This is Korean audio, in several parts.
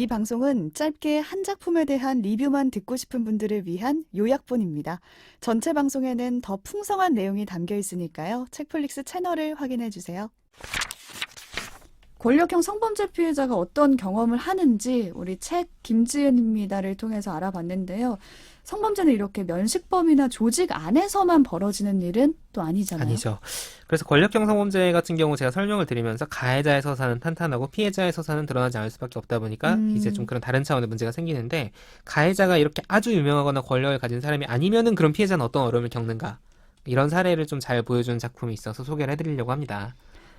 이 방송은 짧게 한 작품에 대한 리뷰만 듣고 싶은 분들을 위한 요약본입니다. 전체 방송에는 더 풍성한 내용이 담겨 있으니까요. 책플릭스 채널을 확인해 주세요. 권력형 성범죄 피해자가 어떤 경험을 하는지 우리 책 김지은입니다를 통해서 알아봤는데요. 성범죄는 이렇게 면식범이나 조직 안에서만 벌어지는 일은 또 아니잖아요. 아니죠. 그래서 권력형 성범죄 같은 경우 제가 설명을 드리면서 가해자의 서사는 탄탄하고 피해자의 서사는 드러나지 않을 수밖에 없다 보니까 이제 좀 그런 다른 차원의 문제가 생기는데, 가해자가 이렇게 아주 유명하거나 권력을 가진 사람이 아니면은 그런 피해자는 어떤 어려움을 겪는가, 이런 사례를 좀 잘 보여주는 작품이 있어서 소개를 해드리려고 합니다.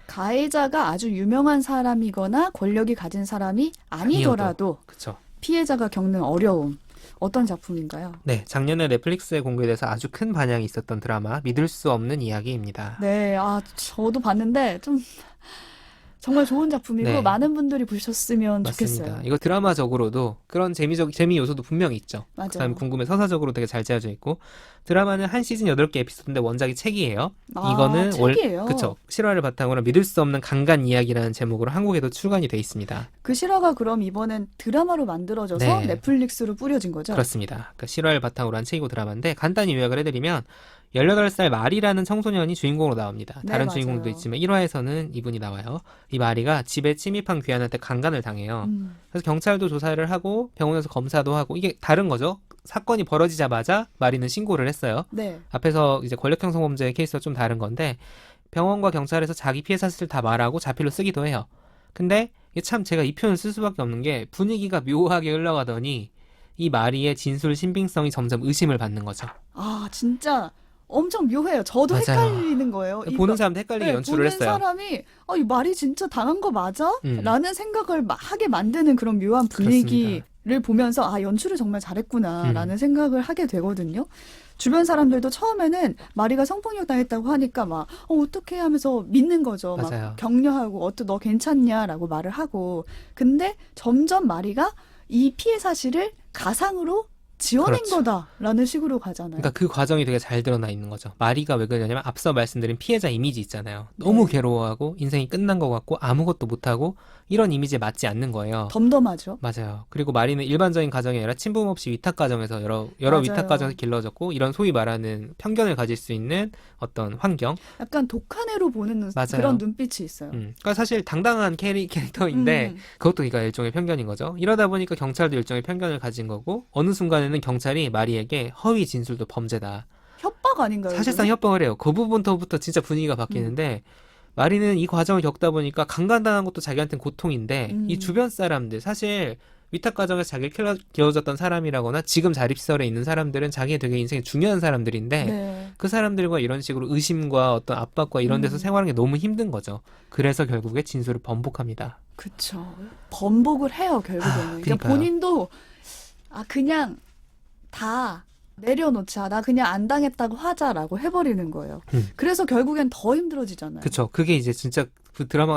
가해자가 아주 유명한 사람이거나 권력이 가진 사람이 아니더라도 그렇죠. 피해자가 겪는 어려움, 어떤 작품인가요? 네, 작년에 넷플릭스에 공개돼서 아주 큰 반향이 있었던 드라마 믿을 수 없는 이야기입니다. 네, 저도 봤는데 좀 정말 좋은 작품이고 네. 많은 분들이 보셨으면 맞습니다. 좋겠어요. 이거 드라마적으로도 그런 재미 요소도 분명히 있죠. 맞아요. 그 다음에 궁금해 서사적으로 되게 잘 짜여져 있고, 드라마는 한 시즌 8개 에피소드인데 원작이 책이에요. 이거는 책이에요. 그쵸. 실화를 바탕으로 믿을 수 없는 강간 이야기라는 제목으로 한국에도 출간이 돼 있습니다. 그 실화가 그럼 이번엔 드라마로 만들어져서 네. 넷플릭스로 뿌려진 거죠? 그렇습니다. 그러니까 실화를 바탕으로 한 책이고 드라마인데, 간단히 요약을 해드리면 18살 마리라는 청소년이 주인공으로 나옵니다. 네, 다른 맞아요. 주인공도 있지만 1화에서는 이분이 나와요. 이 마리가 집에 침입한 귀환한테 강간을 당해요. 그래서 경찰도 조사를 하고 병원에서 검사도 하고, 이게 다른 거죠. 사건이 벌어지자마자 마리는 신고를 했어요. 네. 앞에서 이제 권력형 성범죄 케이스가 좀 다른 건데, 병원과 경찰에서 자기 피해 사실을 다 말하고 자필로 쓰기도 해요. 근데 이게 참 제가 이 표현을 쓸 수밖에 없는 게, 분위기가 묘하게 흘러가더니 이 마리의 진술 신빙성이 점점 의심을 받는 거죠. 진짜 엄청 묘해요. 저도 맞아요. 헷갈리는 거예요. 보는 사람도 헷갈리게 연출을 했어요. 보는 사람이 이 말이 진짜 당한 거 맞아? 음. 라는 생각을 하게 만드는 그런 묘한 분위기를 보면서 연출을 정말 잘했구나 라는 생각을 하게 되거든요. 주변 사람들도 처음에는 마리가 성폭력 당했다고 하니까 어떻게 하면서 믿는 거죠. 맞아요. 막 격려하고 너 괜찮냐라고 말을 하고. 근데 점점 마리가 이 피해 사실을 가상으로 지어낸 그렇죠. 거다라는 식으로 가잖아요. 그러니까 그 과정이 되게 잘 드러나 있는 거죠. 마리가 왜 그러냐면, 앞서 말씀드린 피해자 이미지 있잖아요. 너무 네. 괴로워하고 인생이 끝난 것 같고 아무것도 못하고, 이런 이미지에 맞지 않는 거예요. 덤덤하죠. 맞아요. 그리고 마리는 일반적인 가정이 아니라 친부모 없이 위탁 가정에서 여러 맞아요. 위탁 가정에서 길러졌고, 이런 소위 말하는 편견을 가질 수 있는 어떤 환경. 약간 독한 애로 보는 맞아요. 그런 눈빛이 있어요. 그러니까 사실 당당한 캐릭터인데 그것도 그러니까 일종의 편견인 거죠. 이러다 보니까 경찰도 일종의 편견을 가진 거고, 어느 순간에는 경찰이 마리에게 허위 진술도 범죄다, 협박 아닌가요? 사실상 협박을 해요. 그 부분부터 진짜 분위기가 바뀌는데, 마리는 이 과정을 겪다 보니까 강간당한 것도 자기한테는 고통인데, 이 주변 사람들, 사실 위탁 가정에서 자기를 길러줬던 사람이라거나 지금 자립시설에 있는 사람들은 자기의 되게 인생에 중요한 사람들인데, 네. 그 사람들과 이런 식으로 의심과 어떤 압박과 이런 데서 생활하는 게 너무 힘든 거죠. 그래서 결국에 진술을 번복합니다. 그쵸. 번복을 해요, 결국에는. 그러니까 그러니까요. 본인도 그냥 다 내려놓자. 나 그냥 안 당했다고 하자라고 해버리는 거예요. 그래서 결국엔 더 힘들어지잖아요. 그쵸. 그게 이제 진짜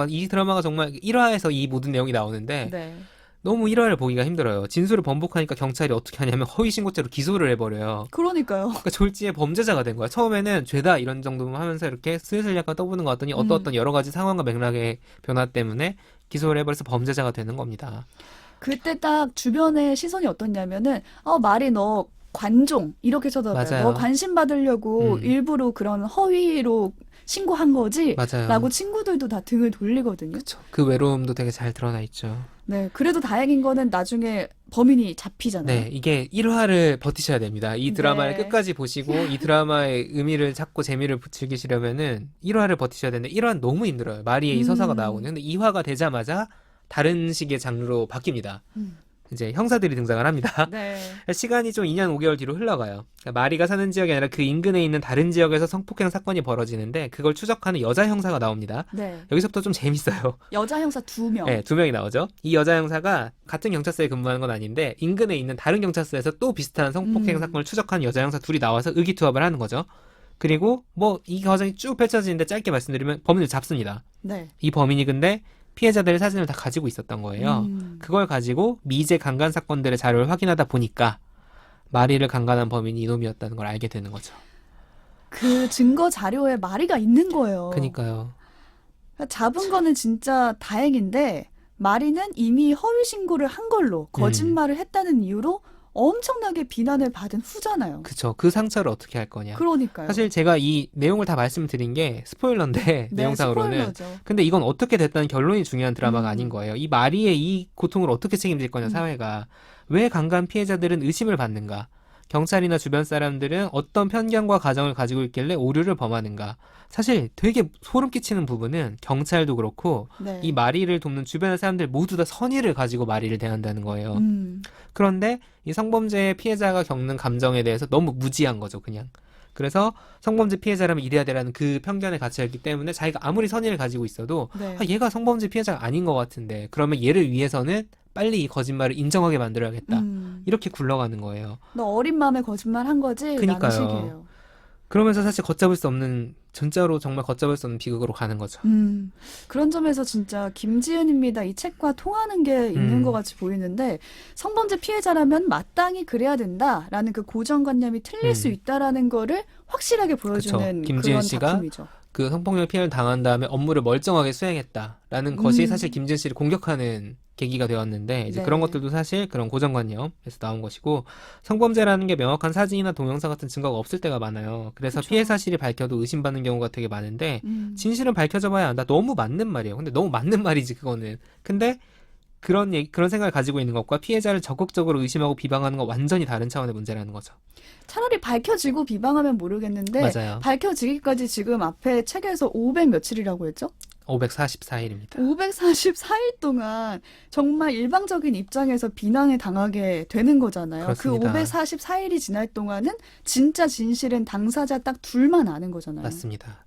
이 드라마가 정말 1화에서 이 모든 내용이 나오는데, 네. 너무 1화를 보기가 힘들어요. 진술을 번복하니까 경찰이 어떻게 하냐면 허위신고죄로 기소를 해버려요. 그러니까요. 그러니까 졸지에 범죄자가 된 거야. 처음에는 죄다 이런 정도만 하면서 이렇게 슬슬 약간 떠보는 것 같더니 어떤 여러 가지 상황과 맥락의 변화 때문에 기소를 해버려서 범죄자가 되는 겁니다. 그때 딱 주변의 시선이 어떻냐면은 말이 너 관종 이렇게 쳐다봐요. 맞아요. 너 관심 받으려고 일부러 그런 허위로 신고한 거지? 맞아요. 라고 친구들도 다 등을 돌리거든요. 그쵸. 그 외로움도 되게 잘 드러나 있죠. 네, 그래도 다행인 거는 나중에 범인이 잡히잖아요. 네, 이게 1화를 버티셔야 됩니다. 이 드라마를 네. 끝까지 보시고 이 드라마의 의미를 찾고 재미를 즐기시려면은 1화를 버티셔야 되는데, 1화는 너무 힘들어요. 마리의 이 서사가 나오거든요. 근데 2화가 되자마자 다른 식의 장르로 바뀝니다. 이제 형사들이 등장을 합니다. 네. 시간이 좀 2년 5개월 뒤로 흘러가요. 그러니까 마리가 사는 지역이 아니라 그 인근에 있는 다른 지역에서 성폭행 사건이 벌어지는데, 그걸 추적하는 여자 형사가 나옵니다. 네. 여기서부터 좀 재밌어요. 여자 형사 2명. 네, 2명이 나오죠. 이 여자 형사가 같은 경찰서에 근무하는 건 아닌데, 인근에 있는 다른 경찰서에서 또 비슷한 성폭행 사건을 추적하는 여자 형사 둘이 나와서 의기투합을 하는 거죠. 그리고 이 과정이 쭉 펼쳐지는데, 짧게 말씀드리면 범인을 잡습니다. 네. 이 범인이 근데 피해자들의 사진을 다 가지고 있었던 거예요. 그걸 가지고 미제 강간 사건들의 자료를 확인하다 보니까 마리를 강간한 범인이 이놈이었다는 걸 알게 되는 거죠. 그 증거 자료에 마리가 있는 거예요. 그니까요. 잡은 거는 진짜 다행인데 마리는 이미 허위 신고를 한 걸로 거짓말을 했다는 이유로 엄청나게 비난을 받은 후잖아요. 그쵸. 그 상처를 어떻게 할 거냐. 그러니까요. 사실 제가 이 내용을 다 말씀드린 게 스포일러인데 네, 내용상으로는. 스포일러죠. 근데 이건 어떻게 됐다는 결론이 중요한 드라마가 음. 아닌 거예요. 이 마리의 이 고통을 어떻게 책임질 거냐, 사회가. 왜 강간 피해자들은 의심을 받는가? 경찰이나 주변 사람들은 어떤 편견과 가정을 가지고 있길래 오류를 범하는가? 사실 되게 소름 끼치는 부분은 경찰도 그렇고 네. 이 마리를 돕는 주변의 사람들 모두 다 선의를 가지고 마리를 대한다는 거예요. 그런데 이 성범죄 피해자가 겪는 감정에 대해서 너무 무지한 거죠, 그냥. 그래서 성범죄 피해자라면 이래야 되라는 그 편견에 갇혀있기 때문에 자기가 아무리 선의를 가지고 있어도 네. 아, 얘가 성범죄 피해자가 아닌 것 같은데 그러면 얘를 위해서는 빨리 이 거짓말을 인정하게 만들어야겠다. 이렇게 굴러가는 거예요. 너 어린 마음에 거짓말 한 거지? 그니까요. 라는 식이에요. 그러면서 사실 걷잡을 수 없는, 진짜로 정말 걷잡을 수 없는 비극으로 가는 거죠. 그런 점에서 진짜 김지은입니다. 이 책과 통하는 게 있는 것 같이 보이는데 성범죄 피해자라면 마땅히 그래야 된다라는 그 고정관념이 틀릴 수 있다라는 거를 확실하게 보여주는 그쵸. 김지은 그런 씨가 작품이죠. 그 성폭력 피해를 당한 다음에 업무를 멀쩡하게 수행했다라는 것이 사실 김지은 씨를 공격하는 계기가 되었는데 이제 네. 그런 것들도 사실 그런 고정관념에서 나온 것이고 성범죄라는 게 명확한 사진이나 동영상 같은 증거가 없을 때가 많아요. 그래서 그쵸. 피해 사실이 밝혀도 의심받는 경우가 되게 많은데 진실은 밝혀져 봐야 한다. 너무 맞는 말이에요. 근데 너무 맞는 말이지 그거는. 근데 그런 생각을 가지고 있는 것과 피해자를 적극적으로 의심하고 비방하는 건 완전히 다른 차원의 문제라는 거죠. 차라리 밝혀지고 비방하면 모르겠는데 맞아요. 밝혀지기까지 지금 앞에 책에서 500 며칠이라고 했죠? 544일입니다. 544일 동안 정말 일방적인 입장에서 비난을 당하게 되는 거잖아요. 그렇습니다. 그 544일이 지날 동안은 진짜 진실은 당사자 딱 둘만 아는 거잖아요. 맞습니다.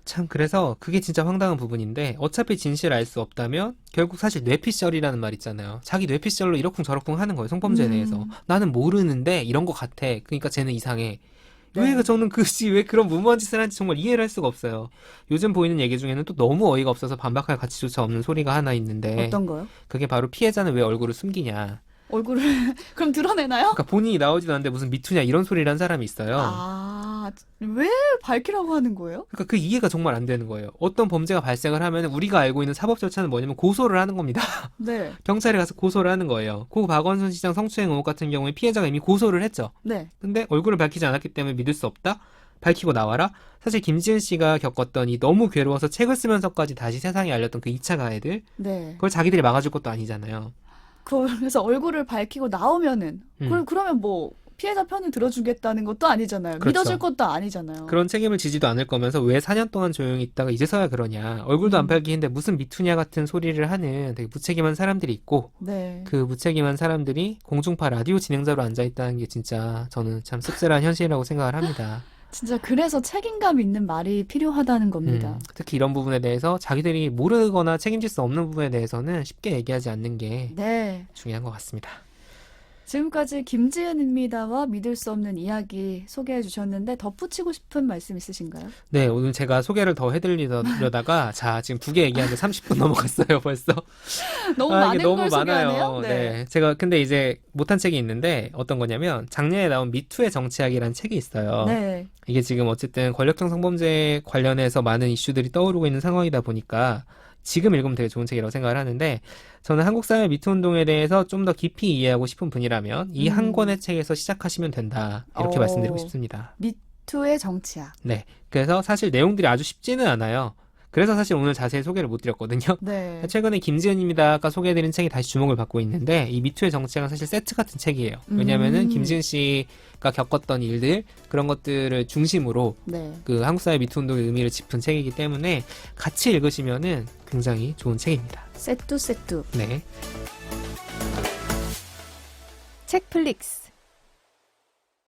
참 그래서 그게 진짜 황당한 부분인데 어차피 진실을 알 수 없다면 결국 사실 뇌피셜이라는 말 있잖아요. 자기 뇌피셜로 이러쿵저러쿵 하는 거예요. 성범죄에 대해서. 나는 모르는데 이런 거 같아. 그러니까 쟤는 이상해. 네. 왜 저는 왜 그런 무모한 짓을 하는지 정말 이해를 할 수가 없어요. 요즘 보이는 얘기 중에는 또 너무 어이가 없어서 반박할 가치조차 없는 소리가 하나 있는데 어떤 거요? 그게 바로 피해자는 왜 얼굴을 숨기냐. 얼굴을 그럼 드러내나요? 그러니까 본인이 나오지도 않는데 무슨 미투냐 이런 소리를 한 사람이 있어요. 아, 왜 밝히라고 하는 거예요? 그러니까 그 이해가 정말 안 되는 거예요. 어떤 범죄가 발생을 하면 우리가 알고 있는 사법 절차는 뭐냐면 고소를 하는 겁니다. 네. 경찰에 가서 고소를 하는 거예요. 고 박원순 시장 성추행 의혹 같은 경우에 피해자가 이미 고소를 했죠. 네. 근데 얼굴을 밝히지 않았기 때문에 믿을 수 없다? 밝히고 나와라? 사실 김지은 씨가 겪었던 이 너무 괴로워서 책을 쓰면서까지 다시 세상에 알렸던 그 2차 가해들 네. 그걸 자기들이 막아줄 것도 아니잖아요. 그래서 얼굴을 밝히고 나오면은 음. 그러면 뭐 피해자 편을 들어주겠다는 것도 아니잖아요. 그렇죠. 믿어줄 것도 아니잖아요. 그런 책임을 지지도 않을 거면서 왜 4년 동안 조용히 있다가 이제서야 그러냐. 얼굴도 안 밝히는데 무슨 미투냐 같은 소리를 하는 되게 무책임한 사람들이 있고 네. 그 무책임한 사람들이 공중파 라디오 진행자로 앉아있다는 게 진짜 저는 참 씁쓸한 현실이라고 생각을 합니다. 진짜 그래서 책임감 있는 말이 필요하다는 겁니다. 특히 이런 부분에 대해서 자기들이 모르거나 책임질 수 없는 부분에 대해서는 쉽게 얘기하지 않는 게 네. 중요한 것 같습니다. 지금까지 김지은입니다와 믿을 수 없는 이야기 소개해 주셨는데 덧붙이고 싶은 말씀 있으신가요? 네, 오늘 제가 소개를 더 해드리려다가 자, 지금 2개 얘기하는데 30분 넘어갔어요, 벌써. 너무 이게 많은 너무 걸 많아요. 소개하네요. 네. 제가 근데 이제 못한 책이 있는데 어떤 거냐면 작년에 나온 미투의 정치학이라는 책이 있어요. 네. 이게 지금 어쨌든 권력형 성범죄 관련해서 많은 이슈들이 떠오르고 있는 상황이다 보니까 지금 읽으면 되게 좋은 책이라고 생각을 하는데 저는 한국 사회 미투 운동에 대해서 좀 더 깊이 이해하고 싶은 분이라면 이 한 권의 책에서 시작하시면 된다. 이렇게 말씀드리고 싶습니다. 미투의 정치학. 네. 그래서 사실 내용들이 아주 쉽지는 않아요. 그래서 사실 오늘 자세히 소개를 못 드렸거든요. 네. 최근에 김지은입니다가 소개해드린 책이 다시 주목을 받고 있는데 이 미투의 정치학은 사실 세트 같은 책이에요. 왜냐하면은 김지은 씨가 겪었던 일들 그런 것들을 중심으로 네. 그 한국 사회 미투 운동의 의미를 짚은 책이기 때문에 같이 읽으시면은 굉장히 좋은 책입니다. 세뚜. 네. 책플릭스.